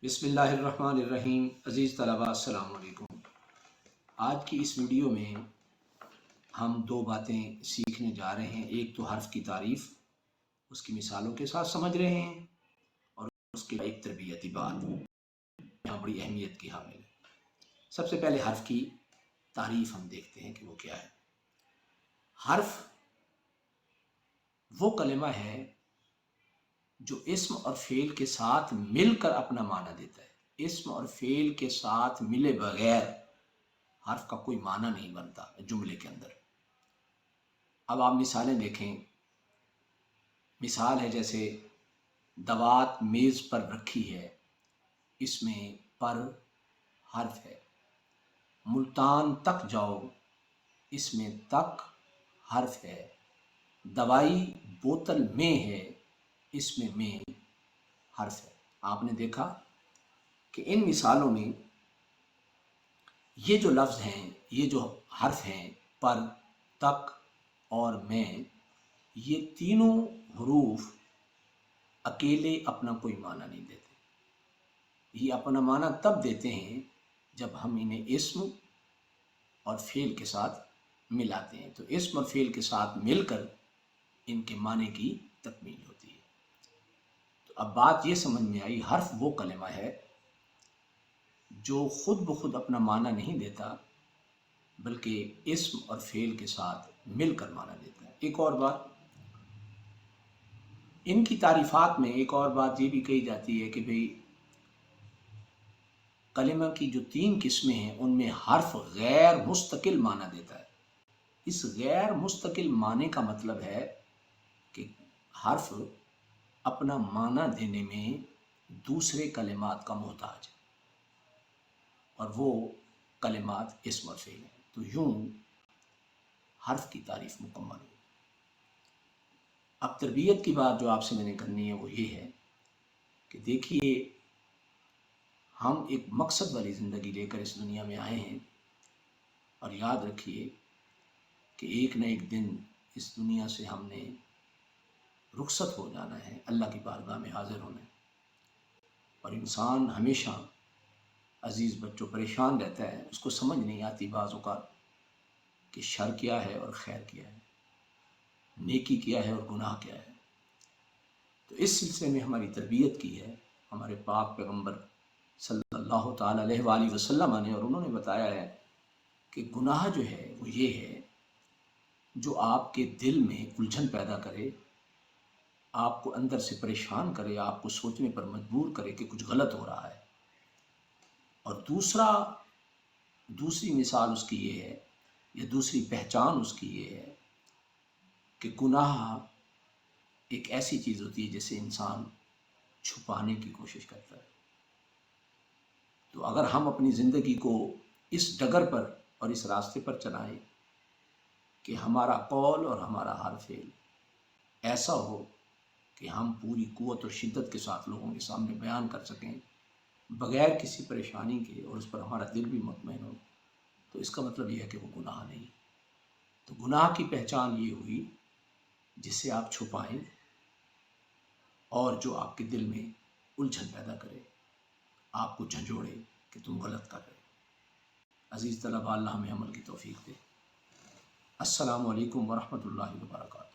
بسم اللہ الرحمن الرحیم۔ عزیز طلباء السلام علیکم۔ آج کی اس ویڈیو میں ہم دو باتیں سیکھنے جا رہے ہیں۔ ایک تو حرف کی تعریف، اس کی مثالوں کے ساتھ سمجھ رہے ہیں، اور اس کی ایک تربیتی بات یہاں بڑی اہمیت کی حامل ہے۔ سب سے پہلے حرف کی تعریف ہم دیکھتے ہیں کہ وہ کیا ہے۔ حرف وہ کلمہ ہے جو اسم اور فعل کے ساتھ مل کر اپنا معنی دیتا ہے۔ اسم اور فعل کے ساتھ ملے بغیر حرف کا کوئی معنی نہیں بنتا جملے کے اندر۔ اب آپ مثالیں دیکھیں۔ مثال ہے جیسے دوات میز پر رکھی ہے، اس میں پر حرف ہے۔ ملتان تک جاؤ، اس میں تک حرف ہے۔ دوائی بوتل میں ہے، اس میں حرف ہے۔ آپ نے دیکھا کہ ان مثالوں میں یہ جو لفظ ہیں، یہ جو حرف ہیں، پر، تک اور میں، یہ تینوں حروف اکیلے اپنا کوئی معنی نہیں دیتے۔ یہ اپنا معنی تب دیتے ہیں جب ہم انہیں اسم اور فعل کے ساتھ ملاتے ہیں، تو اسم اور فعل کے ساتھ مل کر ان کے معنی کی تکمیل ہوتی ہے۔ تو اب بات یہ سمجھ میں آئی، حرف وہ کلمہ ہے جو خود بخود اپنا معنی نہیں دیتا، بلکہ اسم اور فعل کے ساتھ مل کر معنی دیتا ہے۔ ایک اور بات، ان کی تعریفات میں ایک اور بات یہ بھی کہی جاتی ہے کہ بھئی کلمہ کی جو تین قسمیں ہیں ان میں حرف غیر مستقل معنی دیتا ہے۔ اس غیر مستقل معنی کا مطلب ہے کہ حرف اپنا معنی دینے میں دوسرے کلمات کا محتاج ہے، اور وہ کلمات اسم اور فعل ہیں۔ تو یوں حرف کی تعریف مکمل ہوئی۔ اب تربیت کی بات جو آپ سے میں نے کرنی ہے وہ یہ ہے کہ دیکھیے، ہم ایک مقصد والی زندگی لے کر اس دنیا میں آئے ہیں، اور یاد رکھیے کہ ایک نہ ایک دن اس دنیا سے ہم نے رخصت ہو جانا ہے، اللہ کی بارگاہ میں حاضر ہونا ہے۔ اور انسان ہمیشہ، عزیز بچوں، پریشان رہتا ہے، اس کو سمجھ نہیں آتی بعض اوقات کہ شر کیا ہے اور خیر کیا ہے، نیکی کیا ہے اور گناہ کیا ہے۔ تو اس سلسلے میں ہماری تربیت کی ہے ہمارے پاک پیغمبر صلی اللہ تعالیٰ علیہ وآلہ وسلم نے، اور انہوں نے بتایا ہے کہ گناہ جو ہے وہ یہ ہے جو آپ کے دل میں الجھن پیدا کرے، آپ کو اندر سے پریشان کرے، آپ کو سوچنے پر مجبور کرے کہ کچھ غلط ہو رہا ہے۔ اور دوسری مثال اس کی یہ ہے، یا دوسری پہچان اس کی یہ ہے کہ گناہ ایک ایسی چیز ہوتی ہے جسے انسان چھپانے کی کوشش کرتا ہے۔ تو اگر ہم اپنی زندگی کو اس ڈگر پر اور اس راستے پر چلائیں کہ ہمارا قول اور ہمارا ہر فعل ایسا ہو کہ ہم پوری قوت اور شدت کے ساتھ لوگوں کے سامنے بیان کر سکیں بغیر کسی پریشانی کے، اور اس پر ہمارا دل بھی مطمئن ہو، تو اس کا مطلب یہ ہے کہ وہ گناہ نہیں۔ تو گناہ کی پہچان یہ ہوئی جسے آپ چھپائیں اور جو آپ کے دل میں الجھن پیدا کرے، آپ کو جھنجھوڑے کہ تم غلط کر رہے۔ عزیز طلباء، اللہ ہمیں عمل کی توفیق دے۔ السلام علیکم ورحمۃ اللہ وبرکاتہ۔